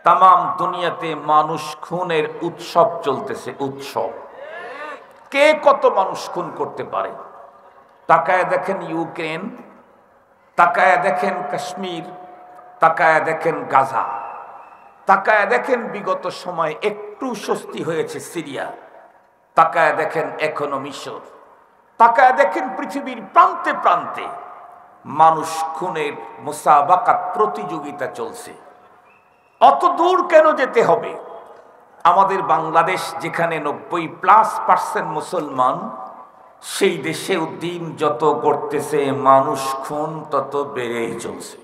তামাম দুনিয়াতে মানুষ খুনের উৎসব চলতেছে, উৎসব। কে কত মানুষ খুন করতে পারে? তাকায় দেখেন ইউক্রেন, তাকায় দেখেন কাশ্মীর, তাকায় দেখেন গাজা, তাকায় দেখেন বিগত সময় একটু স্বস্তি হয়েছে সিরিয়া, তাকায় দেখেন এখনো মিশর, তাকায় দেখেন পৃথিবীর প্রান্তে প্রান্তে মানুষ খুনের মুসাবাকাত, প্রতিযোগিতা চলছে। অত দূর কেন যেতে হবে? আমাদের বাংলাদেশ যেখানে 90+ মুসলমান, সেই দেশেও দিন যত করতেছে মানুষ খুন তত বেড়েই চলছে।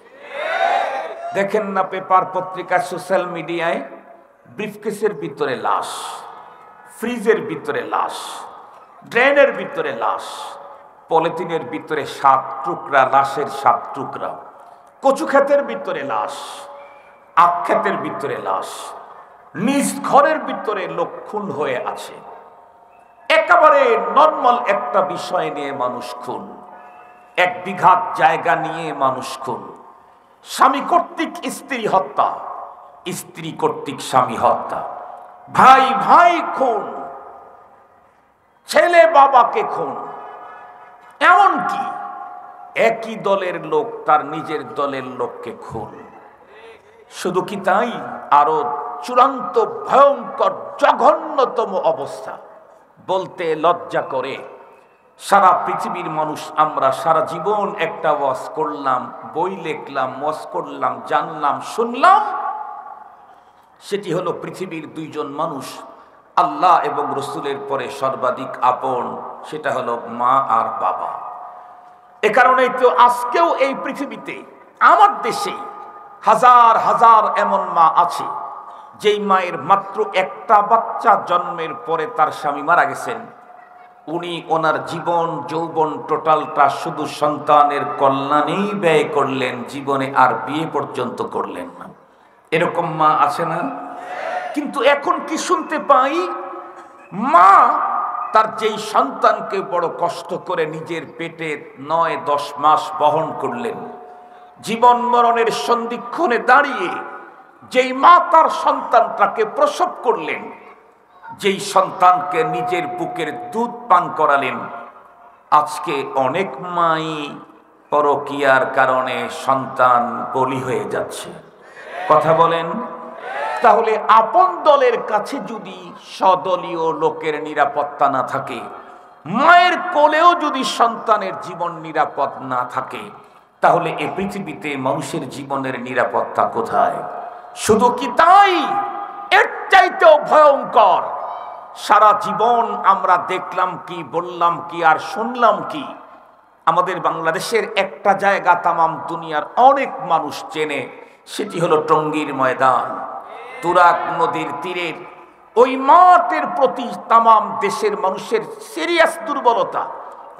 দেখেন না পেপার পত্রিকা, সোশ্যাল মিডিয়ায়, ব্রিফকেসের ভিতরে লাশ, ফ্রিজের ভিতরে লাশ, ড্রেনের ভিতরে লাশ, পলিথিনের ভিতরে 7 টুকরা লাশের 7 টুকরা, কচু ক্ষেতের ভিতরে লাশ, আখ ক্ষেতের ভিতরে লাশ, নিজ ঘরের ভিতরে লোক খুন হয়ে আছে। একেবারে নর্মাল একটা বিষয় নিয়ে মানুষ খুন, 1 বিঘা জায়গা নিয়ে মানুষ খুন, স্বামী কর্তৃক স্ত্রী হত্যা, স্ত্রী কর্তৃক স্বামী হত্যা, ভাই ভাই খুন, ছেলে বাবাকে খুন, এমনকি একই দলের লোক তার নিজের দলের লোককে খুন। শুধু কি তাই, আরো চূড়ান্ত ভয়ঙ্কর জঘন্যতম অবস্থা, বলতে লজ্জা করে। সারা পৃথিবীর মানুষ আমরা সারা জীবন একটা ওয়াজ করলাম, বই লিখলাম, ওয়াজ করলাম, জানলাম, শুনলাম, সেটি হলো পৃথিবীর 2 জন মানুষ আল্লাহ এবং রসুলের পরে সর্বাধিক আপন, সেটা হলো মা আর বাবা। এ কারণেই তো আজকেও এই পৃথিবীতে আমার দেশে হাজার হাজার এমন মা আছে যেই মায়ের মাত্র একটা বাচ্চা জন্মের পরে তার স্বামী মারা গেছেন, উনি ওনার জীবন যৌবন টোটালটা শুধু সন্তানের কল্যাণেই ব্যয় করলেন, জীবনে আর বিয়ে পর্যন্ত করলেন না। এরকম মা আছে না? কিন্তু এখন কি শুনতে পাই, মা তার যেই সন্তানকে বড় কষ্ট করে নিজের পেটে 9-10 মাস বহন করলেন, জীবন মরণের সন্ধিক্ষণে দাঁড়িয়ে যেই মা তার সন্তানটাকে প্রসব করলেন, যেই সন্তানকে নিজের বুকের দুধ পান করালেন, আজকে অনেক মাই পরকীয়ার কারণে সন্তান বলি হয়ে যাচ্ছে। কথা বলেন। তাহলে আপন দলের কাছে যদি স্বদলীয় লোকের নিরাপত্তা না থাকে, মায়ের কোলেও যদি সন্তানের জীবন নিরাপদ না থাকে, তাহলে এ পৃথিবীতে মানুষের জীবনের নিরাপত্তা কোথায়? শুধু কি তাই, এর চাইতেও ভয়ঙ্কর। সারা জীবন আমরা দেখলাম কি, বললাম কি, আর শুনলাম কি? আমাদের বাংলাদেশের একটা জায়গা তামাম দুনিয়ার অনেক মানুষ চেনে, সেটি হলো টঙ্গীর ময়দান। তুরাগ নদীর তীরের ওই মাঠের প্রতি তামাম দেশের মানুষের সিরিয়াস দুর্বলতা।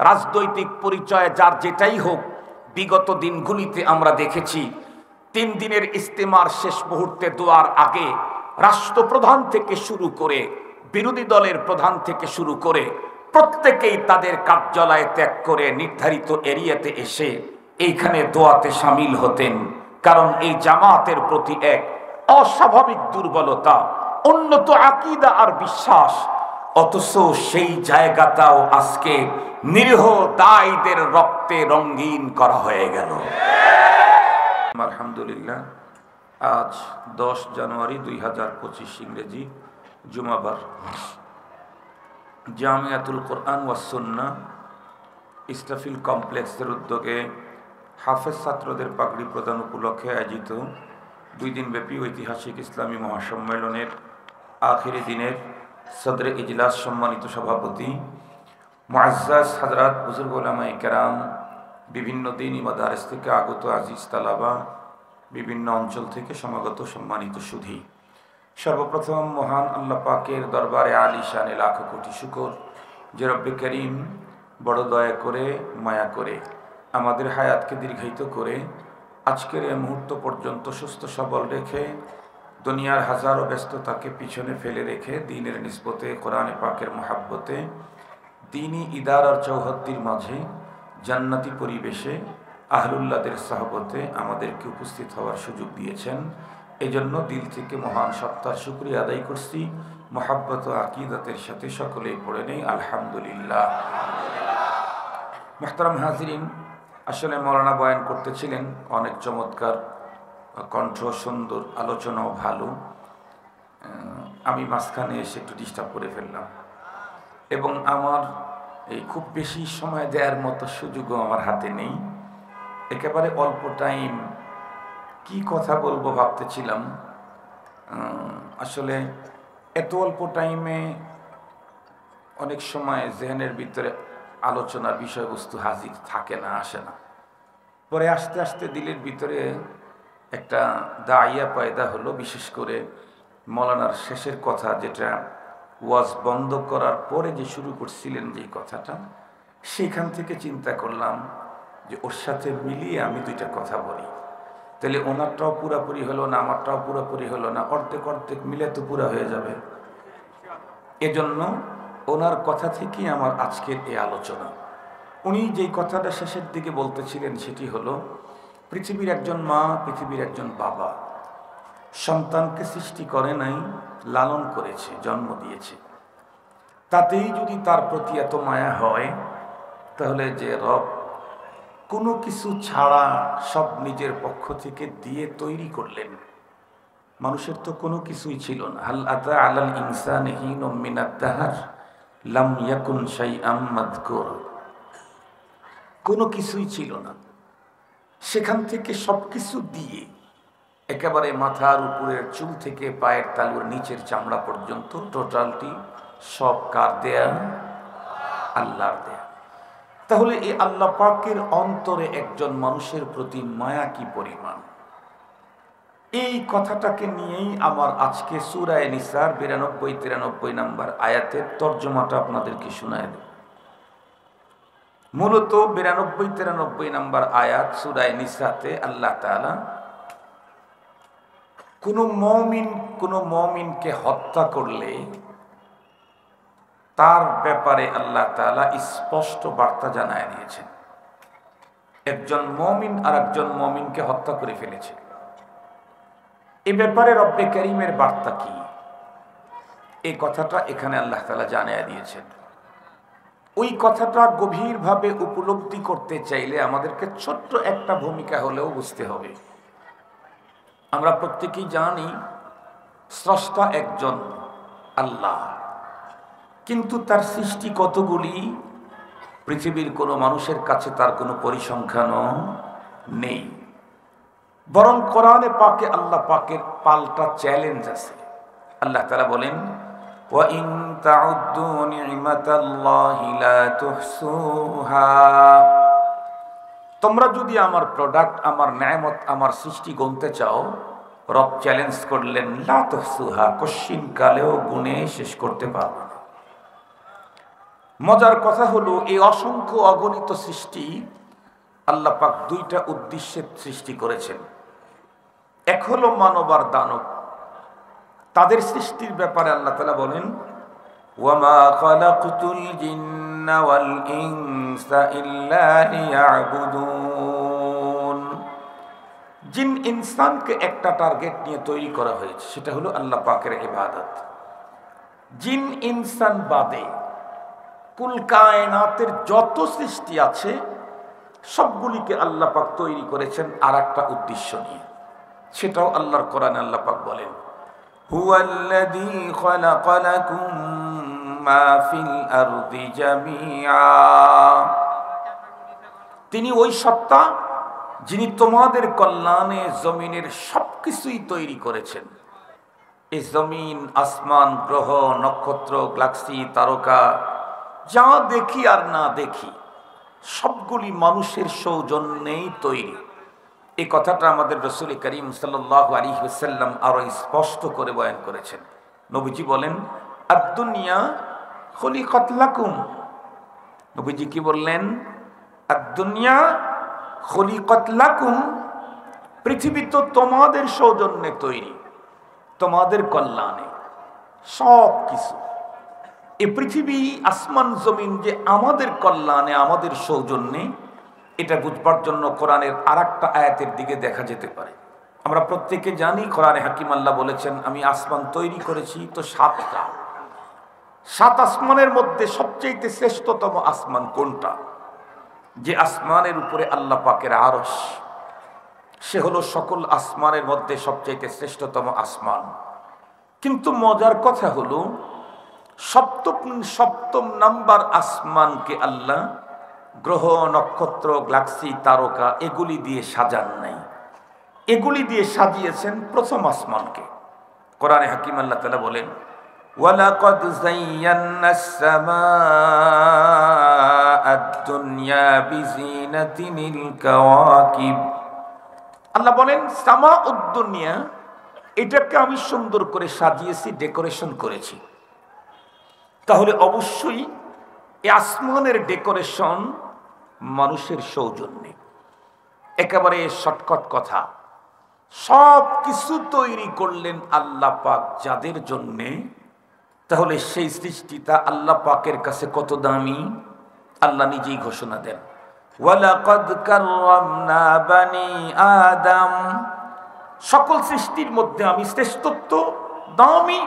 রাজনৈতিক পরিচয় যার যেটাই হোক, বিগত দিনগুলিতে আমরা দেখেছি 3 দিনের ইস্তেমার শেষ মুহূর্তে দোয়ার আগে রাষ্ট্রপ্রধান থেকে শুরু করে বিরোধী দলের প্রধান থেকে শুরু করে প্রত্যেকেই তাদের কার্যালয় ত্যাগ করে নির্ধারিত এরিয়াতে এসে এইখানে দোয়াতে সামিল হতেন, কারণ এই জামাতের প্রতি এক অস্বাভাবিক দুর্বলতা, উন্নত আকীদা আর বিশ্বাস। অথচ সেই জায়গাটাও আজকে নিরীহ দায়ীদের রক্তে রঙিন করা হয়ে গেল। আলহামদুলিল্লাহ, আজ 10 জানুয়ারি 2025 ইংরেজি জুমাবার। জামিয়াতুল কোরআন ওয়াস সুন্নাহ ইস্তাফিল কমপ্লেক্সের উদ্যোগে হাফেজ ছাত্রদের পাগড়ি প্রদান উপলক্ষে আয়োজিত 2 দিনব্যাপী ঐতিহাসিক ইসলামী মহাসম্মেলনের আখিরি দিনের সদরে ইজলাস সম্মানিত সভাপতি মুআজ্জাজ হযরত বুজুর্গ উলামায়ে কেরাম, বিভিন্ন দিন মাদারিস থেকে আগত আজিজ তালাবা, বিভিন্ন অঞ্চল থেকে সমাগত সম্মানিত সুধী, সর্বপ্রথম মহান আল্লাহ পাকের দরবারে আলিশানে লাখ কোটি শুকর যে রব্বে করিম বড় দয়া করে মায়া করে আমাদের হায়াতকে দীর্ঘায়িত করে আজকের এই মুহূর্ত পর্যন্ত সুস্থ সবল রেখে দুনিয়ার হাজারো ব্যস্ততাকে পিছনে ফেলে রেখে দ্বীনের নিসবতে, কোরআনে পাকের মহাব্বতে, দ্বীনি ইদারার চৌহদ্দির মাঝে জান্নাতি পরিবেশে আহলুল্লাহদের সাহবতে আমাদেরকে উপস্থিত হওয়ার সুযোগ দিয়েছেন। এই জন্য দিল থেকে মহান সত্তার শুকরিয়া আদায় করছি। মহাব্বত আকিদাতের সাথে সকলেই পড়ে নেই আলহামদুলিল্লাহ। মুহতারাম হাজিরিন, আসলে মৌলানা বয়ান করতেছিলেন, অনেক চমৎকার কণ্ঠ, সুন্দর আলোচনাও ভালো। আমি মাঝখানে এসে একটু ডিস্টার্ব করে ফেললাম এবং আমার এই খুব বেশি সময় দেওয়ার মতো সুযোগও আমার হাতে নেই। একেবারে অল্প টাইম কি কথা বলবো ভাবতেছিলাম। আসলে এত অল্প টাইমে অনেক সময় জেহেনের ভিতরে আলোচনার বিষয়বস্তু হাজির থাকে না, আসে না। পরে আস্তে আস্তে দিলের ভিতরে একটা দাইয়া পয়দা হলো, বিশেষ করে মৌলানার শেষের কথা, যেটা ওয়াজ বন্ধ করার পরে যে শুরু করছিলেন যে কথাটা, সেখান থেকে চিন্তা করলাম যে ওর সাথে মিলিয়ে আমি দুইটা কথা বলি। তাহলে ওনারটাও পুরাপুরি হলো না, আমারটাও পুরাপুরি হলো না, অর্ধেক অর্ধেক মিলে তো পুরা হয়ে যাবে। এজন্য ওনার কথা থেকেই আমার আজকের এই আলোচনা। উনি যেই কথাটা শেষের দিকে বলতেছিলেন সেটি হলো, পৃথিবীর একজন মা, পৃথিবীর একজন বাবা সন্তানকে সৃষ্টি করে নাই, লালন করেছে, জন্ম দিয়েছে। তাতেই যদি তার প্রতি এত মায়া হয়, তাহলে যে রব কোনো কিছু ছাড়া সব নিজের পক্ষ থেকে দিয়ে তৈরি করলেন। মানুষের তো কোনো কিছুই ছিল না। হাল আতা আলাল ইনসানি হিনুম মিনাদ দাহর লাম ইয়াকুন শাইআম মাযকুর, কোনো কিছুই ছিল না। সেখান থেকে সব কিছু দিয়ে একেবারে মাথার উপরের চুল থেকে পায়ের তালুর নিচের চামড়া পর্যন্ত টোটালটি সব কার দেয়া? আল্লাহর দেয়া। তাহলে এই আল্লাহ পাকের অন্তরে একজন মানুষের প্রতি মায়া কি পরিমাণ, এই কথাটাকে নিয়েই আমার আজকে সূরা নিসার 92-93 নম্বর আয়াতের তর্জমাটা আপনাদেরকে শোনায় দেব। মূলত 92-93 নম্বর আয়াত সূরা নিসাতে আল্লাহ তাআলা কোনো মুমিনকে হত্যা করলে তার ব্যাপারে আল্লাহ তাআলা স্পষ্ট বার্তা জানায় দিয়েছেন। একজন মুমিন আর একজন মুমিনকে হত্যা করে ফেলেছে, এই ব্যাপারে রব্বে কারীমের বার্তা কি, এই কথাটা এখানে আল্লাহ তাআলা জানায় দিয়েছেন। ওই কথাটা গভীরভাবে উপলব্ধি করতে চাইলে আমাদেরকে ছোট্ট একটা ভূমিকা হলেও বুঝতে হবে। আমরা প্রত্যেকেই জানি স্রষ্টা একজন আল্লাহ, কিন্তু তার সৃষ্টি কতগুলি, পৃথিবীর কোনো মানুষের কাছে তার কোনো পরিসংখ্যানও নেই। বরং কোরআনে পাকে আল্লাহ পাকের পাল্টা চ্যালেঞ্জ আছে। আল্লাহ তাআলা বলেন, ওয়া ইন তাউদ্দু নি'মাতাল্লাহি লা তুহসুহা, তোমরা যদি আমার প্রোডাক্ট, আমার নেয়ামত, আমার সৃষ্টি গুনতে চাও, রব চ্যালেঞ্জ করলেন, লা তুহসুহা, কশিন কালেও গুণে শেষ করতে পারবে না। মজার কথা হলো, এই অসংখ্য অগণিত সৃষ্টি আল্লাহ পাক দুইটা উদ্দেশ্যে সৃষ্টি করেছেন। এক হলো মানব আর দানব। তাদের সৃষ্টির ব্যাপারে আল্লাহ তাআলা বলেন, ওয়ামা খালাকতুল জিন্না ওয়াল ইনসা ইল্লা লিয়াবুদুন। জিন ইনসানকে একটা টার্গেট নিয়ে তৈরি করা হয়েছে, সেটা হলো আল্লাহ পাকের ইবাদত। জিন ইনসান বাদে কুল কায়নাতের যত সৃষ্টি আছে সবগুলিকে আল্লাহ পাক তৈরি করেছেন আর একটা উদ্দেশ্য নিয়ে। সেটাও আল্লাহর কোরআনে আল্লাহ পাক বলেন, হুয়াল্লাযী খালাকা লাকুম মা ফিল আরদি জামিআ, তিনি ওই সত্তা যিনি তোমাদের কল্যাণে জমিনের সবকিছুই তৈরি করেছেন। এই জমিন, আসমান, গ্রহ, নক্ষত্র, গ্যালাক্সি, তারকা, যা দেখি আর না দেখি সবগুলি মানুষের সৌজন্যেই তৈরি। এই কথাটা আমাদের রাসূল করিম সাল্লাল্লাহু আলাইহি ওয়াসাল্লাম আরো স্পষ্ট করে বয়ান করেছেন। নবীজি বলেন, আদ-দুনিয়া খুলিকাত লাকুম। নবীজি কি বললেন? আদ-দুনিয়া খুলিকাত লাকুম, পৃথিবী তো তোমাদের সৌজন্যে তৈরি, তোমাদের কল্যাণে সব কিছু। এই পৃথিবী, আসমান, জমিন যে আমাদের কল্যাণে, আমাদের সৌজন্যে, এটা বুঝবার জন্য কোরআনের আরেকটা আয়াতের দিকে দেখা যেতে পারে। আমরা প্রত্যেকে জানি কোরআনে হাকিম আল্লাহ বলেছেন, আমি আসমান তৈরি করেছি তো 7টা। 7 আসমানের মধ্যে সবচেয়ে শ্রেষ্ঠতম আসমান কোনটা? যে আসমানের উপরে আল্লাহ পাকের আরশ, সে হলো সকল আসমানের মধ্যে সবচেয়ে শ্রেষ্ঠতম আসমান। কিন্তু মজার কথা হলো সপ্তম নাম্বার আসমানকে আল্লাহ গ্রহ, নক্ষত্র, গ্যালাক্সি, তারকা এগুলি দিয়ে সাজান নাই, এগুলি দিয়ে সাজিয়েছেন প্রথম আসমানকে। কোরআনে হাকিম আল্লাহ তাআলা বলেন, ওয়ালাকাদ যায়্যানাস সামাআদ দুনিয়া বিজিনাতিল কাওয়াকিব। আল্লাহ বলেন সামাউদ দুনিয়া, এটাকে আমি সুন্দর করে সাজিয়েছি, ডেকোরেশন করেছি। তাহলে অবশ্যই এই আসমানের ডেকোরেশন মানুষের সৌজন্যে। একেবারে শর্টকাট কথা, সব কিছু তৈরি করলেন আল্লাহ পাক যাদের জন্যে, তাহলে সেই সৃষ্টিটা আল্লাহ পাকের কাছে কত দামি আল্লাহ নিজেই ঘোষণা দেন, ওয়ালাকাদ কাররামনা বানি আদম। সকল সৃষ্টির মধ্যে আমি শ্রেষ্ঠত্ব দামি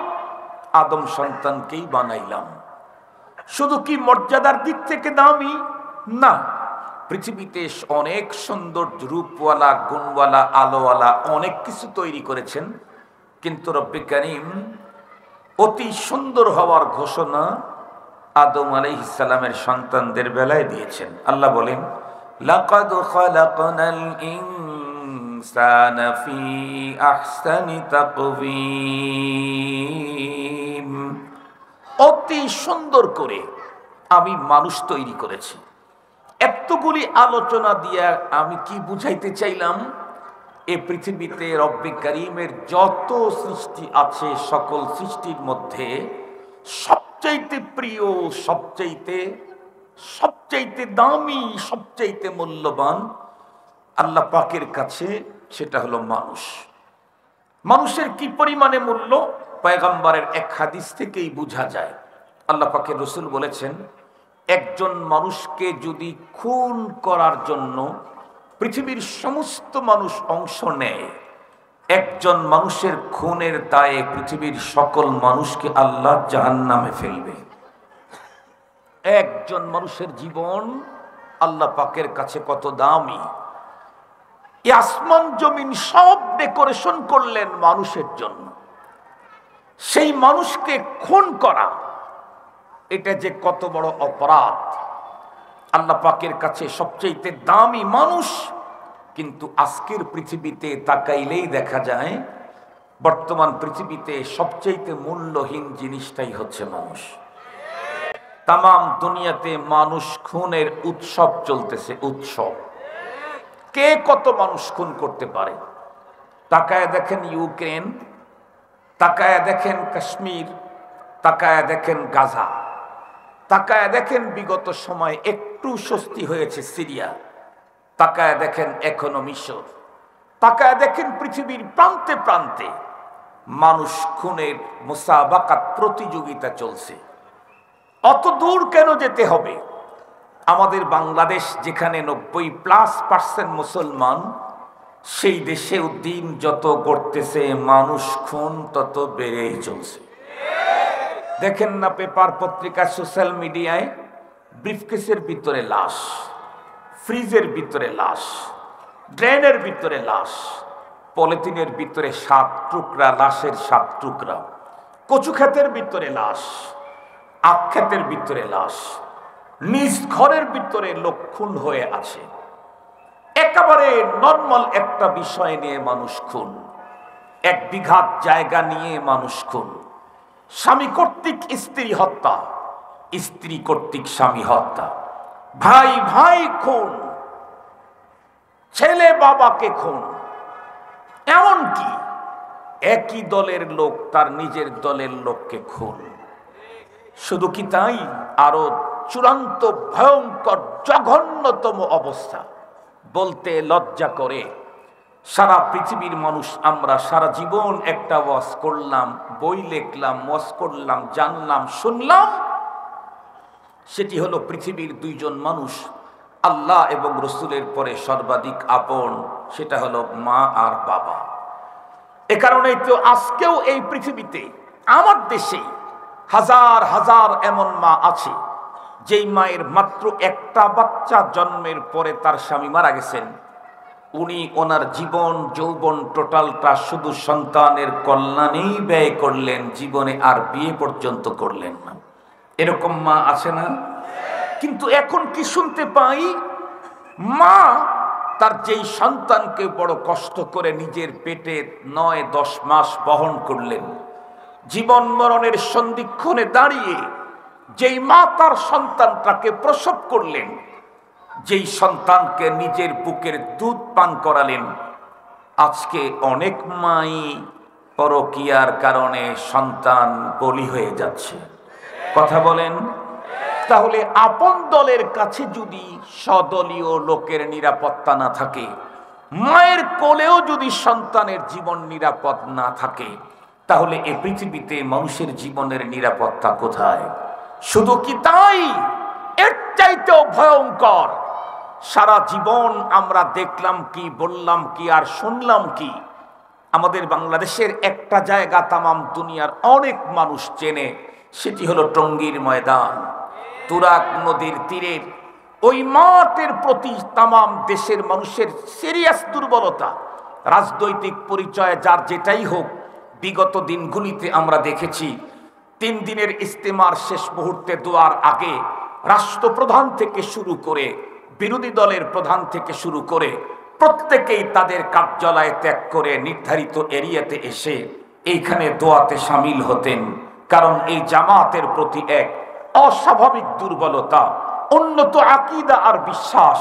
আদম সন্তানকেই বানাইলাম। শুধু কি মর্যাদার দিক থেকে দামি না, পৃথিবীতে অনেক সুন্দর রূপওয়ালা, গুণওয়ালা, আলোওয়ালা অনেক কিছু তৈরি করেছেন, কিন্তু রব্বে কারীম অতি সুন্দর হওয়ার ঘোষণা আদম আলাইহিস সালামের সন্তানদের বেলায় দিয়েছেন। আল্লাহ বলেন, লাকাদ খালাকনাল ইনসানা ফি আহসানি তাকওয়িম। অতি সুন্দর করে আমি মানুষ তৈরি করেছি। এতগুলি আলোচনা দিয়ে আমি কি বুঝাইতে চাইলাম? এ পৃথিবীতে রব্বে কারীমের যত সৃষ্টি আছে, সকল সৃষ্টির মধ্যে সবচাইতে প্রিয়, সবচাইতে দামি, সবচাইতে মূল্যবান আল্লাহ পাকের কাছে সেটা হলো মানুষ। মানুষের কি পরিমাণে মূল্য পয়গম্বরের এক হাদিস থেকেই বোঝা যায়। আল্লাহ পাকের রাসূল বলেছেন, একজন মানুষকে যদি খুন করার জন্য পৃথিবীর সমস্ত মানুষ অংশ নেয়, একজন মানুষের খুনের দায়ে পৃথিবীর সকল মানুষকে আল্লাহ জাহান্নামে ফেলবে। একজন মানুষের জীবন আল্লাহ পাকের কাছে কত দামি। এই আসমান জমিন সব ডেকোরেশন করলেন মানুষের জন্য। সেই মানুষকে খুন করা, এটা যে কত বড় অপরাধ। আল্লাহ পাকের কাছে সবচেয়ে দামি মানুষ, কিন্তু আজকের পৃথিবীতে তাকাইলেই দেখা যায় বর্তমান পৃথিবীতে সবচেয়ে মূল্যহীন জিনিসটাই হচ্ছে মানুষ। তামাম দুনিয়াতে মানুষ খুনের উৎসব চলতেছে, উৎসব। কে কত মানুষ খুন করতে পারে? তাকায় দেখেন ইউক্রেন, তাকায় দেখেন কাশ্মীর, তাকায় দেখেন গাজা, তাকায় দেখেন বিগত সময় একটু স্বস্তি হয়েছে সিরিয়া, তাকায় দেখেন এখনো মিশর, তাকায় দেখেন পৃথিবীর প্রান্তে প্রান্তে মানুষ খুনের মুসাবাকাত, প্রতিযোগিতা চলছে। অত দূর কেন যেতে হবে? আমাদের বাংলাদেশ যেখানে 90+ মুসলমান, সেই দেশে দিন যত গড়তেছে মানুষ খুন তত বেড়েই চলছে। দেখেন না পেপার, পত্রিকা, সোশ্যাল মিডিয়ায় ব্রিফকেসের ভিতরে লাশ, ফ্রিজের ভিতরে লাশ, ড্রেনের ভিতরে লাশ, পলিথিনের ভিতরে 7 টুকরা লাশের 7 টুকরা, কচু ক্ষেতের ভিতরে লাশ, আখ ক্ষেতের ভিতরে লাশ, নিজ ঘরের ভিতরে লোক খুন হয়ে আছে। একেবারে নর্মাল একটা বিষয় নিয়ে মানুষ খুন, 1 বিঘা জায়গা নিয়ে মানুষ খুন, স্বামী কর্তৃক স্ত্রী হত্যা, স্ত্রী কর্তৃক স্বামী হত্যা, ভাই ভাই খুন, ছেলে বাবাকে খুন। এমনকি একই দলের লোক তার নিজের দলের লোককে খুন। শুধু কি তাই, আরো চূড়ান্ত ভয়ঙ্কর জঘন্যতম অবস্থা। বলতে লজ্জা করে, সারা পৃথিবীর মানুষ আমরা সারা জীবন একটা ওয়াজ করলাম, বই লিখলাম, ওয়াজ করলাম, জানলাম, শুনলাম, সেটি হলো পৃথিবীর 2 জন মানুষ আল্লাহ এবং রসুলের পরে সর্বাধিক আপন, সেটা হলো মা আর বাবা। এ কারণেই তো আজকেও এই পৃথিবীতে আমার দেশে হাজার হাজার এমন মা আছে যেই মায়ের মাত্র একটা বাচ্চা জন্মের পরে তার স্বামী মারা গেছেন, উনি ওনার জীবন যৌবন টোটালটা শুধু সন্তানের কল্যাণেই ব্যয় করলেন, জীবনে আর বিয়ে পর্যন্ত করলেন না। এরকম মা আছে না? কিন্তু এখন কি শুনতে পাই, মা তার যেই সন্তানকে বড় কষ্ট করে নিজের পেটে 9-10 মাস বহন করলেন, জীবন মরণের সন্ধিক্ষণে দাঁড়িয়ে যেই মা তার সন্তানটাকে প্রসব করলেন, যেই সন্তানকে নিজের বুকের দুধ পান করালেন, আজকে অনেক মাই পরকীয়ার কারণে সন্তান বলি হয়ে যাচ্ছে। কথা বলেন। তাহলে আপন দলের কাছে যদি স্বদলীয় লোকের নিরাপত্তা না থাকে, মায়ের কোলেও যদি সন্তানের জীবন নিরাপদ না থাকে, তাহলে এ পৃথিবীতে মানুষের জীবনের নিরাপত্তা কোথায়? শুধু কি তাই, এর চাইতেও ভয়ঙ্কর সারা জীবন আমরা দেখলাম কি, বললাম কি, আর শুনলাম কি। আমাদের বাংলাদেশের একটা জায়গা তামাম দুনিয়ার অনেক মানুষ চেনে, সেটি হলো টঙ্গীর ময়দান। তুরাগ নদীর তীরের ওই মাঠের প্রতি তামাম দেশের মানুষের সিরিয়াস দুর্বলতা, রাজনৈতিক পরিচয় যার যেটাই হোক, বিগত দিনগুলিতে আমরা দেখেছি 3 দিনের ইস্তেমার শেষ মুহূর্তে দোয়ার আগে রাষ্ট্রপ্রধান থেকে শুরু করে বিরোধী দলের প্রধান থেকে শুরু করে প্রত্যেকেই তাদের কার্যালয় ত্যাগ করে নির্ধারিত এরিয়াতে এসে এইখানে দোয়াতে সামিল হতেন, কারণ এই জামাতের প্রতি এক অস্বাভাবিক দুর্বলতা, উন্নত আকীদা আর বিশ্বাস।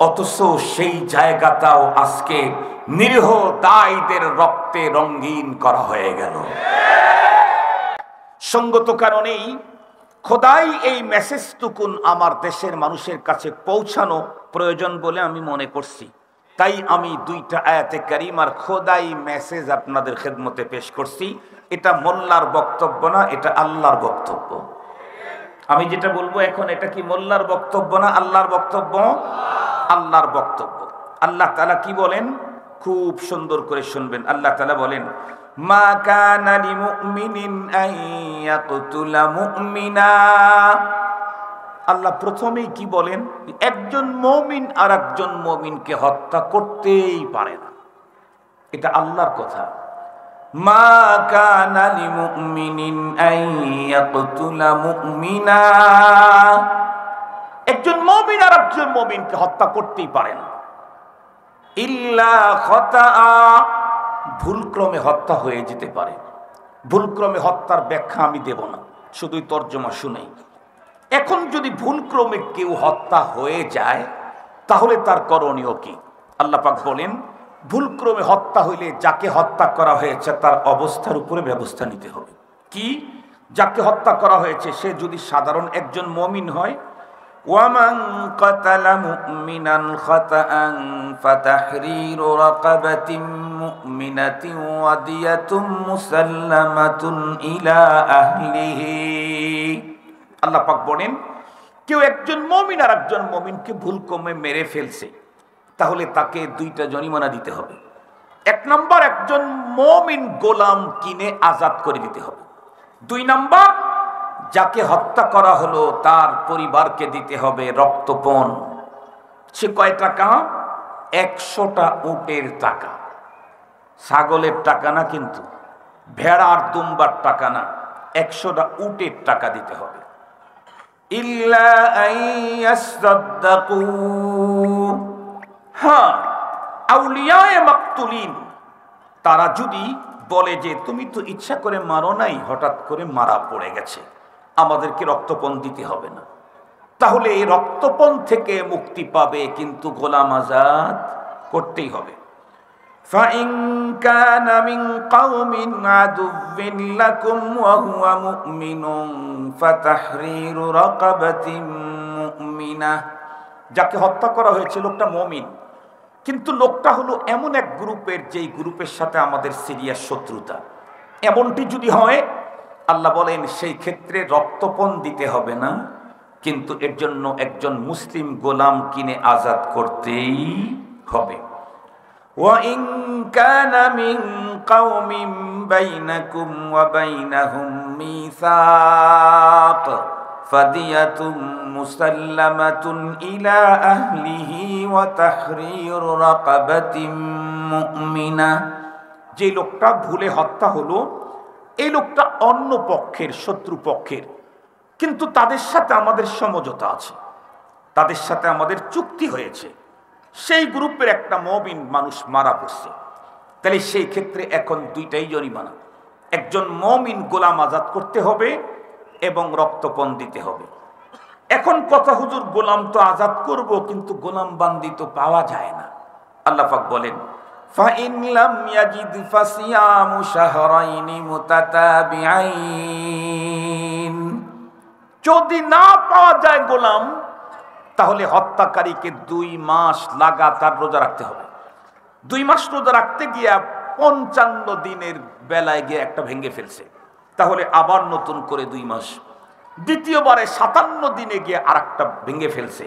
অথচ সেই জায়গাটাও আজকে নিরীহ দায়ীদের রক্তে রঙিন করা হয়ে গেল। সঙ্গত কারণেই খোদাই এই মেসেজটুকুন আমার দেশের মানুষের কাছে পৌঁছানো প্রয়োজন বলে আমি মনে করছি। তাই আমি 2টা আয়াতে কারিমার খোদাই মেসেজ আপনাদের খেদমতে পেশ করছি। এটা মোল্লার বক্তব্য না, এটা আল্লাহর বক্তব্য। আমি যেটা বলবো এখন, এটা কি মোল্লার বক্তব্য না আল্লাহর বক্তব্য? আল্লাহর বক্তব্য। আল্লাহ তাআলা কি বলেন খুব সুন্দর করে শুনবেন। আল্লাহ তাআলা বলেন, মা কানা লিমুমিনিন আন ইয়াকতুলা মুমিনা। আল্লাহ প্রথমেই কি বলেন, একজন মুমিন আর একজন মুমিনকে হত্যা করতেই পারে না। এটা আল্লাহর কথা। মা কানা লিমুমিনিন আন ইয়াকতুলা মুমিনা, একজন মুমিন আর একজন মুমিনকে হত্যা করতেই পারে না। ইল্লা খাতাআ, ভুলক্রমে হত্যা হয়ে যেতে পারে। ভুলক্রমে হত্যার ব্যাখ্যা আমি দেব না, শুধুই তর্জমা শুনেই। এখন যদি ভুলক্রমে কেউ হত্যা হয়ে যায়, তাহলে তার করণীয় কি? আল্লাহ পাক বলেন, ভুলক্রমে হত্যা হইলে যাকে হত্যা করা হয়েছে তার অবস্থার উপরে ব্যবস্থা নিতে হবে। কি? যাকে হত্যা করা হয়েছে সে যদি সাধারণ একজন মুমিন হয়, ওয়ামান কাতালা মুমিনান খাতাআন ফাতাহরিরু রাকাবাতিন মুমিনাতিন ওয়া দিয়াতুম মুসাল্লামাতুন ইলা আহলিহি। আল্লাহ পাক বলেন, কেউ একজন মুমিন আর একজন মুমিনকে ভুলক্রমে মেরে ফেলছে, তাহলে তাকে 2টা জরিমানা দিতে হবে। 1 নম্বর, একজন মুমিন গোলাম কিনে আজাদ করে দিতে হবে। 2 নম্বর, যাকে হত্যা করা হলো তার পরিবারকে দিতে হবে রক্তপণ। সে কয় টাকা? 100টা উটের টাকা, ছাগলের টাকা না, কিন্তু ভেড়ার দুম্বার টাকা না, 100টা উটের টাকা দিতে হবে। ইল্লা আইয়াসসাদ্দাকু, হ্যাঁ, আউলিয়ায়ে মাকতুলিন তারা যদি বলে যে তুমি তো ইচ্ছা করে মারো নাই, হঠাৎ করে মারা পড়ে গেছে, আমাদেরকে রক্তপণ দিতে হবে না, তাহলে এই রক্তপণ থেকে মুক্তি পাবে, কিন্তু গোলাম আজাদ করতেই হবে। فَإِنْ كَانَ مِنْ قَوْمٍ عَدُوٍّ لَكُمْ وَهُوَ مُؤْمِنٌ فَتَحْرِيرُ رَقَبَةٍ مُؤْمِنَةٍ, যাকে হত্যা করা হয়েছে লোকটা মুমিন, কিন্তু লোকটা হলো এমন এক গ্রুপের যেই গ্রুপের সাথে আমাদের সিরিয়াস শত্রুতা। এমনটি যদি হয়, আল্লাহ বলেন সেই ক্ষেত্রে রক্তপণ দিতে হবে না, কিন্তু এর জন্য একজন মুসলিম গোলাম কিনে আজাদ করতেই হবে। وَإِنْ কানা মিন কওমিন বাইনাকুম ওয়া বাইনাহুম মিসাক ফাদিয়াতুম মুসাল্লামাতুন ইলা আহলিহি ওয়া তাহরীরু রাকাবাতিন মুমিনা। যে লোকটা ভুলে হত্যা হলো, এই লোকটা অন্য পক্ষের, শত্রু পক্ষের, কিন্তু তাদের সাথে আমাদের সমঝোতা আছে, তাদের সাথে আমাদের চুক্তি হয়েছে, সেই গ্রুপের একটা মুমিন মানুষ মারা পড়ছে, তাহলে সেই ক্ষেত্রে এখন দুইটাই জরিমানা। একজন মুমিন গোলাম আজাদ করতে হবে এবং রক্তপণ দিতে হবে। এখন কথা, হুজুর গোলাম তো আজাদ করব, কিন্তু গোলাম বান্দি তো পাওয়া যায় না। আল্লাহ পাক বলেন, ফাইন লাম ইয়াজিদ ফাসিয়ামু শাহরাইনি মুতাতাবিআইন। যদি না পাওয়া যায় গোলাম, তাহলে হত্যাকারীকে 2 মাস লাগাতার রোজা রাখতে হবে। 2 মাস রোজা রাখতে গিয়া 55 দিনের বেলায় গিয়ে একটা ভেঙে ফেলছে, তাহলে আবার নতুন করে 2 মাস। দ্বিতীয়বারে 57 দিনে গিয়ে আর একটা ভেঙে ফেলছে,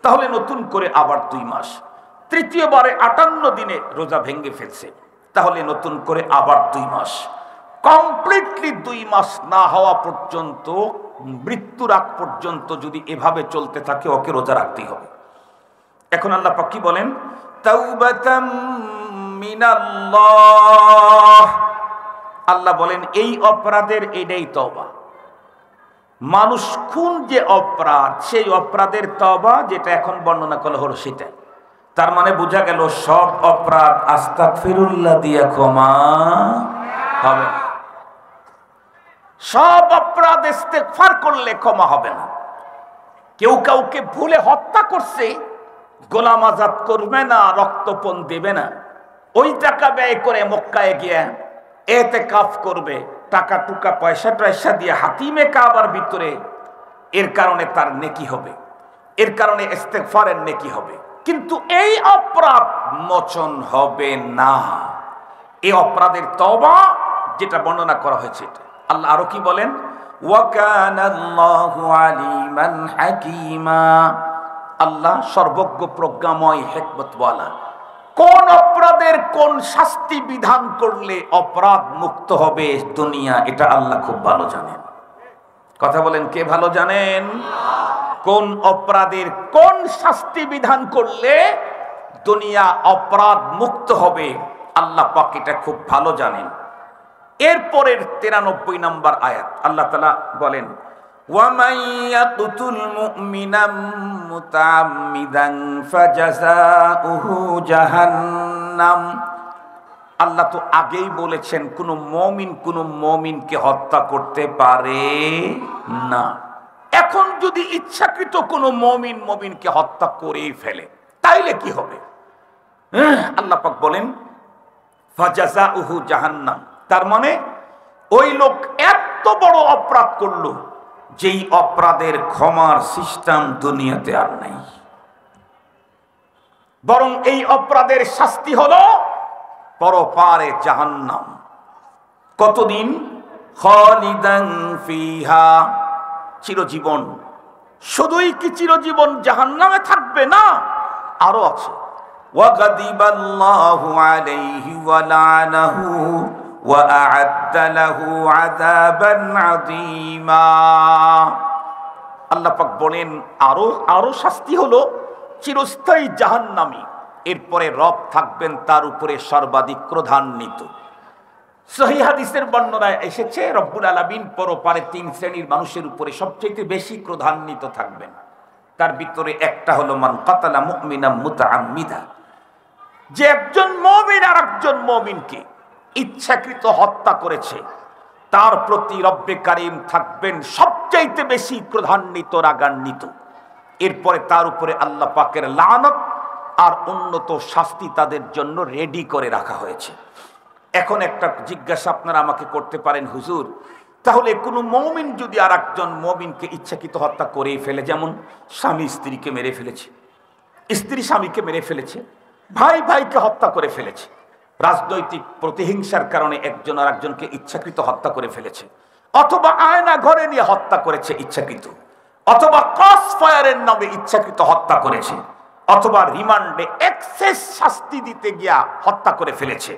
তাহলে নতুন করে আবার 2 মাস। তৃতীয়বারে 58 দিনে রোজা ভেঙে ফেলছে, তাহলে নতুন করে আবার 2 মাস। কমপ্লিটলি 2 মাস না হওয়া পর্যন্ত, মৃত্যুর আগ পর্যন্ত যদি এভাবে চলতে থাকে, ওকে রোজা রাখতেই হবে। এখন আল্লাহ পাক কি বলেন, তাওবাতাম মিনাল্লাহ। আল্লাহ বলেন এই অপরাধের এটাই তওবা। মানুষ খুন যে অপরাধ, সেই অপরাধের তওবা যেটা এখন বর্ণনা করা হলো সেটা। তার মানে বোঝা গেল সব অপরাধ আস্তাগফিরুল্লাহ দিয়া ক্ষমা হবে না। সব অপরাধ ইস্তেগফার করলে ক্ষমা হবে না। কেউ কাউকে ভুলে হত্যা করছে, গোলাম আজাদ করবে না, রক্তপণ দেবে না, ওই টাকা ব্যয় করে মক্কায় গিয়ে এতেকাফ করবে, টাকা টুকা পয়সা টয়সা দিয়ে হাতিমে কাবার ভিতরে, এর কারণে তার নেকি হবে, এর কারণে ইস্তেগফারের নেকি হবে। কিন্তু এই অপরাধ মোচন হবে না। এই অপরাধের তওবা যেটা বর্ণনা করা হয়েছে, আল্লাহ আরো কি বলেন, ওয়া কানাল্লাহু আলিমান হাকীমা। আল্লাহ সর্বজ্ঞ, প্রজ্ঞাময়, হিকমতওয়ালা। কোন অপরাধের কোন শাস্তি বিধান করলে অপরাধ মুক্ত হবে দুনিয়া, এটা আল্লাহ খুব ভালো জানেন। কথা বলেন, কে ভালো জানেন? কোন অপরাধের কোন শাস্তি বিধান করলে দুনিয়া অপরাধ মুক্ত হবে, আল্লাহ পাক এটা খুব ভালো জানেন। এরপরের 93 নম্বর আয়াত আল্লাহ তাআলা বলেন, وَمَن يَقْتُلْ مُؤْمِنًا مُتَعَمِّدًا فَجَزَاؤُهُ جَهَنَّمُ। আল্লাহ তো আগেই বলেছেন কোন মুমিনকে হত্যা করতে পারে না। এখন যদি ইচ্ছাকৃত কোন মুমিনকে হত্যা করেই ফেলে, তাইলে কি হবে? আল্লাহ পাক বলেন, ফাজাযাউহু জাহান্নাম। তার মানে ওই লোক এত বড় অপরাধ করলো, যেই অপরাধের ক্ষমার সিস্টেম দুনিয়াতে আর নাই, বরং এই অপরাধের শাস্তি হলো পরপারে জাহান্নাম। কতদিন? খালিদান ফিহা, চিরজীবন। শুধুই কি চিরজীবন জাহান্নামে থাকবে? না, আরো আছে। ওয়া গাদিবাল্লাহু আলাইহি ওয়া লানাহু ওয়া আ'আদ্দা লাহু আযাবান আযীমা। আল্লাহ পাক বলেন আরো শাস্তি হলো চিরস্থায়ী জাহান্নামী। এরপরে রব থাকবেন তার উপরে সর্বাধিক ক্রোধান্বিত। সহিহ হাদিসের বর্ণনায় এসেছে, রব্বুল আলামিন পরপারে 3 শ্রেণীর মানুষের উপরে সবচেয়ে বেশি ক্রোধান্বিত থাকবেন। তার ভিতরে একটা হলো মান কাতালা মুমিনাম মুতাআম্মিদা, যে একজন মুমিন আর একজন মুমিনকে ইচ্ছাকৃত হত্যা করেছে, তার প্রতি রব্বে কারীম থাকবেন সবচেয়ে বেশি ক্রোধান্বিত, রাগান্বিত। এরপরে তার উপরে আল্লাহ পাকের লানত আর উন্নত শাস্তি তাদের জন্য রেডি করে রাখা হয়েছে। এখন একটা জিজ্ঞাসা আপনারা আমাকে করতে পারেন, হুজুর তাহলে কোনো মুমিন যদি আর একজন মুমিনকে ইচ্ছাকৃত হত্যা করেই ফেলে, যেমন স্বামী স্ত্রীকে মেরে ফেলেছে, স্ত্রী স্বামীকে মেরে ফেলেছে, ভাই ভাইকে হত্যা করে ফেলেছে, রাজনৈতিক প্রতিহিংসার কারণে একজন আর একজনকে ইচ্ছাকৃত হত্যা করে ফেলেছে, অথবা আয়না ঘরে নিয়ে হত্যা করেছে ইচ্ছাকৃত, অথবা ক্রস ফায়ারের নামে ইচ্ছাকৃত হত্যা করেছে, অথবা রিমান্ডে এক্সেস শাস্তি দিতে গিয়া হত্যা করে ফেলেছে।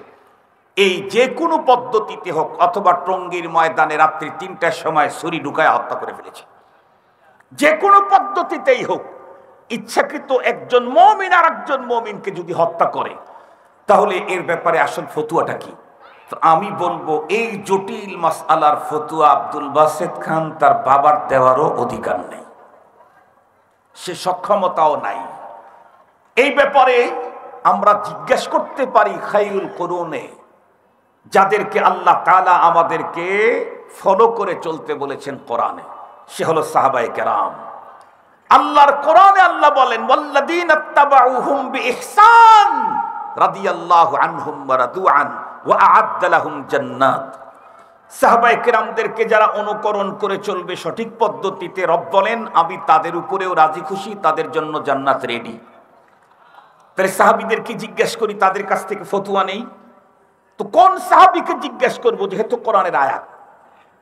এই যে কোনো পদ্ধতিতে হোক, অথবা টঙ্গীর ময়দানে রাত্রি ৩টার সময় ছুরি ঢুকায় হত্যা করে ফেলেছে, যে কোনো পদ্ধতিতেই হোক, ইচ্ছাকৃত একজন মুমিন আর একজন মুমিনকে যদি হত্যা করে, তাহলে এর ব্যাপারে আসল ফতুয়াটা কি? তো আমি বলবো, এই জটিল মাসআলার ফতুয়া আব্দুল বাসেত খান তার বাবার দেওয়ারও অধিকার নেই, সে সক্ষমতাও নাই। এই ব্যাপারে আমরা জিজ্ঞেস করতে পারি খায়রুল কুরুনে, যাদেরকে আল্লাহ তাআলা আমাদেরকে ফলো করে চলতে বলেছেন কোরআনে, সে হলো সাহাবায়ে কেরাম। আল্লাহর কোরআনে আল্লাহ বলেন, ওয়াল্লাযীনা ইত্তাবাউহুম বিইহসান রাদিয়াল্লাহু আনহুম ওয়া রাদু আন ওয়া আ'আদ্দা লাহুম জান্নাত। সাহাবায়ে কেরামদেরকে যারা অনুকরণ করে চলবে সঠিক পদ্ধতিতে, রব বলেন আমি তাদের উপরেও রাজি খুশি, তাদের জন্য জান্নাত রেডি। তাহলে সাহাবীদেরকে জিজ্ঞেস করি, তাদের কাছ থেকে ফতোয়া নেই তো কোন সাহাবীকে জিজ্ঞেস করবো, যেহেতু কোরআনের আয়াত?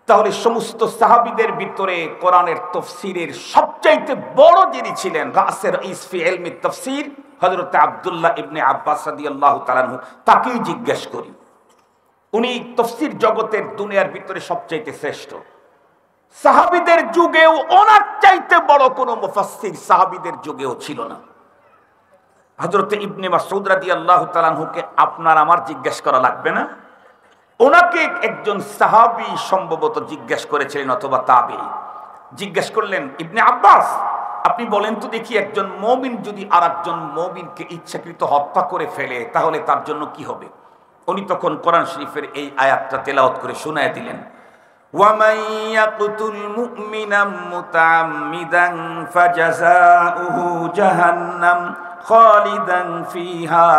তাহলে সমস্ত সাহাবীদের ভিতরে কোরআনের তাফসীরের সবচাইতে বড় যিনি ছিলেন, রাসের ইসফি ইলমি তাফসীর, হযরত আব্দুল্লাহ ইবনে আব্বাস রাদিয়াল্লাহু তাআলা আনহু, তাকেই জিজ্ঞেস করি। উনি তাফসীর জগতের দুনিয়ার ভিতরে সবচাইতে শ্রেষ্ঠ। সাহাবীদের যুগেও ওনার চাইতে বড় কোনো মুফাসসির সাহাবীদের যুগেও ছিল না। হযরত ইবনে মাসউদ রাদিয়াল্লাহু তাআলা আনহুকে আপনার আমার জিজ্ঞেস করা লাগবে না, ওনাকে একজন সাহাবী সম্ভবত জিজ্ঞেস করেছিলেন, অথবা তাবেঈ জিজ্ঞেস করলেন, ইবনে আব্বাস আপনি বলেন তো দেখি, একজন মুমিন যদি আরেকজন মুমিনকে ইচ্ছাকৃত হত্যা করে ফেলে, তাহলে তার জন্য কি হবে? উনি তখন কোরআন শরীফের এই আয়াতটা তেলাওয়াত করে শোনায় দিলেন, ওয়ামান ইয়াকতুল মুমিনা মুতাআম্মিদান ফাজাযাউহু জাহান্নাম খালিদান ফিহা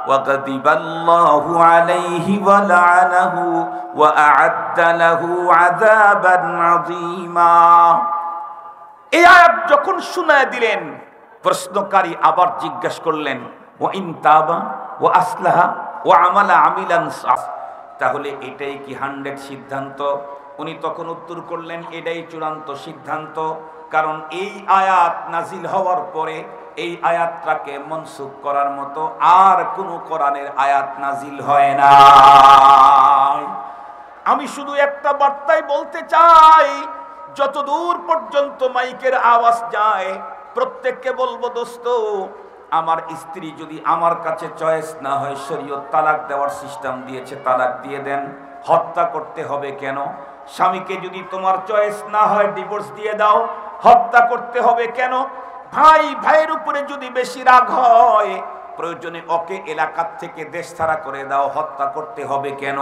ওয়া গাদিবাল্লাহু আলাইহি ওয়া লা'নাহু ওয়া আ'আদ্দা লাহু আযাবান আযীমা। এই আয়াত যখন শোনায় দিলেন, প্রশ্নকারী আবার জিজ্ঞাসা করলেন, ওয়া ইন তাবা ওয়া আসলাহা ওয়া আমালা আমিলান সাফ, তাহলে এটাই কি 100 সিদ্ধান্ত? উনি তখন উত্তর করলেন, এটাই চূড়ান্ত সিদ্ধান্ত, কারণ এই আয়াত নাজিল হওয়ার পরে এই আয়াতটাকে মনসুখ করার মতো আর কোন কোরআনের আয়াত নাজিল হয় না। আমি শুধু একটা বার্তাই বলতে চাই, যত দূর পর্যন্ত মাইকের আওয়াজ যায়, প্রত্যেককে বলবো, দোস্ত আমার স্ত্রী যদি আমার কাছে চয়েস না হয়, শরীয়ত তালাক দেওয়ার সিস্টেম দিয়েছে, তালাক দিয়ে দেন। হত্যা করতে হবে কেন? স্বামীকে যদি তোমার চয়েস না হয় ডিভোর্স দিয়ে দাও, হত্যা করতে হবে কেন? ভাই ভাইয়ের উপরে যদি বেশি রাগ হয়, প্রয়োজনে ওকে এলাকার থেকে দেশ ছাড়া করে দাও, হত্যা করতে হবে কেন?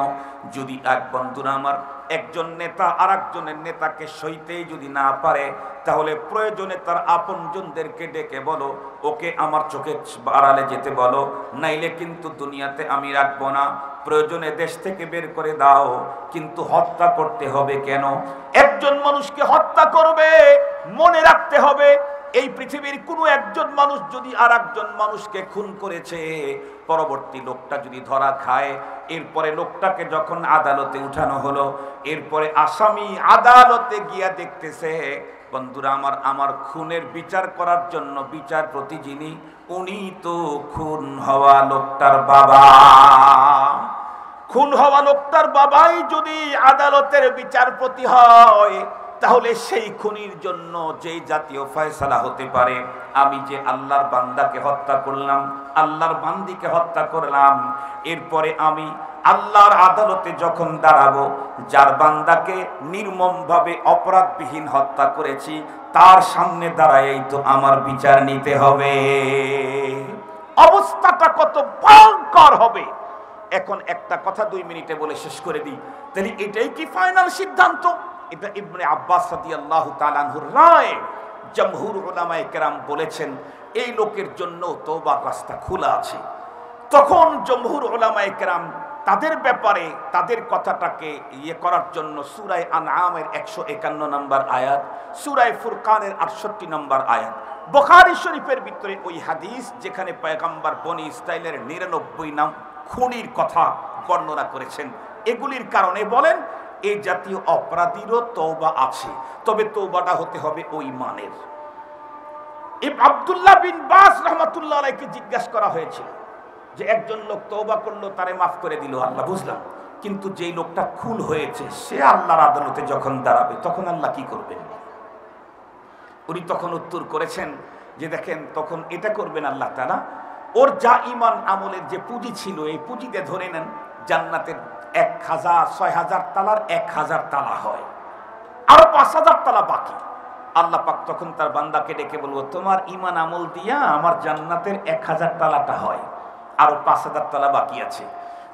যদি এক বন্ধুরা আমার, একজন নেতা আর একজনের নেতাকে সইতেই যদি না পারে, তাহলে প্রয়োজনে তার আপনজনদেরকে ডেকে বলো, ওকে আমার চোখের আড়ালে যেতে বলো, নাইলে কিন্তু দুনিয়াতে আমি রাখবো না, প্রয়োজনে দেশ থেকে বের করে দাও, কিন্তু হত্যা করতে হবে কেন? একজন মানুষকে হত্যা করবে, মনে রাখতে হবে এই পৃথিবীর কোনো একজন মানুষ যদি আর একজন মানুষকে খুন করেছে, পরবর্তী লোকটা যদি ধরা খায়, এরপরে লোকটাকে যখন আদালতে উঠানো হলো, এরপরে আসামি আদালতে গিয়া দেখতেছে, বন্ধুরা আমার খুনের বিচার করার জন্য বিচারপতি যিনি, উনি তো খুন হওয়া লোকটার বাবা। খুন হওয়া লোকটার বাবাই যদি আদালতের বিচারপতি হয়, তাহলে সেই খুনির জন্য যেই জাতীয় ফয়সালা হতে পারে, আমি যে আল্লাহর বান্দাকে হত্যা করলাম, আল্লাহর বান্দিকে হত্যা করলাম, এরপরে আমি আল্লাহর আদালতে যখন দাঁড়াবো, যার বান্দাকে নির্মমভাবে অপরাধবিহীন হত্যা করেছি, তার সামনে দাঁড়ায়েই তো আমার বিচার নিতে হবে। অবস্থাটা কত ভয়ঙ্কর হবে। এখন একটা কথা 2 মিনিটে বলে শেষ করে দিই, তাহলে এটাই কি ফাইনাল সিদ্ধান্ত? এটা ইবনে আব্বাস রাদিয়াল্লাহু তাআলা আনহুর রায়। জমহুর উলামায়ে কেরাম বলেছেন, এই লোকের জন্য তওবার রাস্তা খোলা আছে। তখন জমহুর উলামায়ে কেরাম তাদের ব্যাপারে, তাদের কথাটাকে করার জন্য সূরা আনআমের 151 নম্বর আয়াত, সূরা ফুরকানের 68 নম্বর আয়াত, বুখারী শরীফের ভিতরে ওই হাদিস যেখানে পয়গম্বর বনি ইসরাইলের 99 নাম খুনির কথা বর্ণনা করেছেন, এগুলির কারণে বলেন এই জাতীয় অপরাধীরও তওবা আছে, তবে তওবাটা হতে হবে ওই মানের। আব্দুল্লাহ বিন বাস রহমাতুল্লাহ আলাইহিকে জিজ্ঞাসা করা হয়েছিল যে একজন লোক তওবা করলো, তারে মাফ করে দিল আল্লাহ, বুঝলাম, কিন্তু যেই লোকটা খুন হয়েছে সে আল্লাহর আদালতে যখন দাঁড়াবে তখন আল্লাহ কি করবেন? উনি তখন উত্তর করেছেন যে দেখেন, তখন এটা করবেন আল্লাহ তাআলা, ওর যা ঈমান আমলের যে পুঁজি ছিল এই পুঁজিতে ধরে নেন জান্নাতের 1000-6000 তালার 1000 তালা হয়, আরো 5000 তালা বাকি। আল্লাহ পাক তখন তার বান্দাকে ডেকে বলবো, তোমার ঈমান আমল দিয়া আমার জান্নাতের 1000 তালাটা হয়, আরো 5000 তালা বাকি আছে,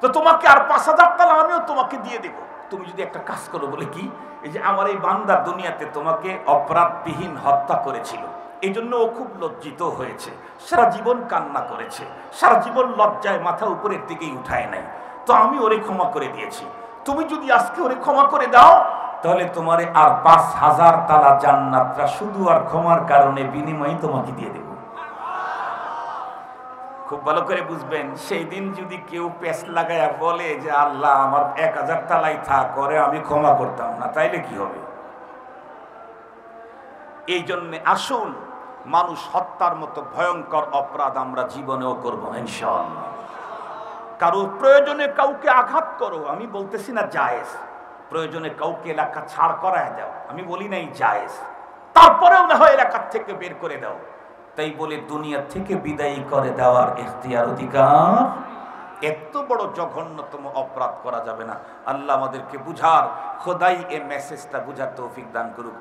তো তোমাকে আর 5000 তালা আমিও তোমাকে দিয়ে দেব, তুমি যদি একটা কাজ করো। বলে কি? এই যে আমার এই বান্দা দুনিয়াতে তোমাকে অপরাধবিহীন হত্যা করেছিল, এই জন্য ও খুব লজ্জিত হয়েছে, সারা জীবন কান্না করেছে, সারা জীবন লজ্জায় মাথা উপরের দিকেই উঠায় নাই, তো আমি ওরে ক্ষমা করে দিয়েছি, তুমি যদি আজকে ওরে ক্ষমা করে দাও তাহলে তোমারে আর 5000 তালা জান্নাতটা শুধু আর ক্ষমার কারণে বিনিময়ে তোমাকে দিয়ে দেব। খুব ভালো করে বুঝবেন, সেই দিন যদি কেউ পেছ লাগায়া বলে যে আল্লাহ আমার 1000 তালাই থাক, করে আমি ক্ষমা করতাম না, তাইলে কি হবে? এই জন্য আসুন, মানুষ হত্যার মতো ভয়ঙ্কর অপরাধ আমরা জীবনেও করবো না ইনশাআল্লাহ। কারো প্রয়োজনে কাউকে আঘাত করো, আমি বলতেছি না জায়েজ, প্রয়োজনে কাউকে এলাকা ছাড় করায় দাও, আমি বলি নাই জায়েজ, তারপরেও না হয় এলাকার থেকে বের করে দাও, তাই বলে দুনিয়া থেকে বিদায়ী করে দেওয়ার ইখতিয়ার অধিকার। এত বড় জঘন্যতম অপরাধ করা যাবে না। আল্লাহ আমাদেরকে বুঝার, খোদাই এই মেসেজটা বুঝার তৌফিক দান করুক।